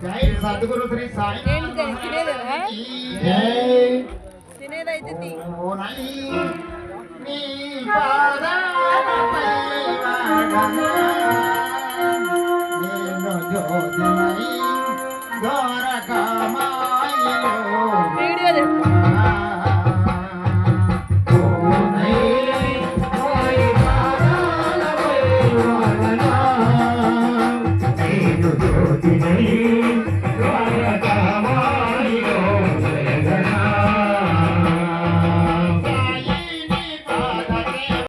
జై సద్గురు శ్రీ సాయి తినేదైతే నీ పాదాలపై నేను జ్యోతిమై దొరకమాయిలో వీడియో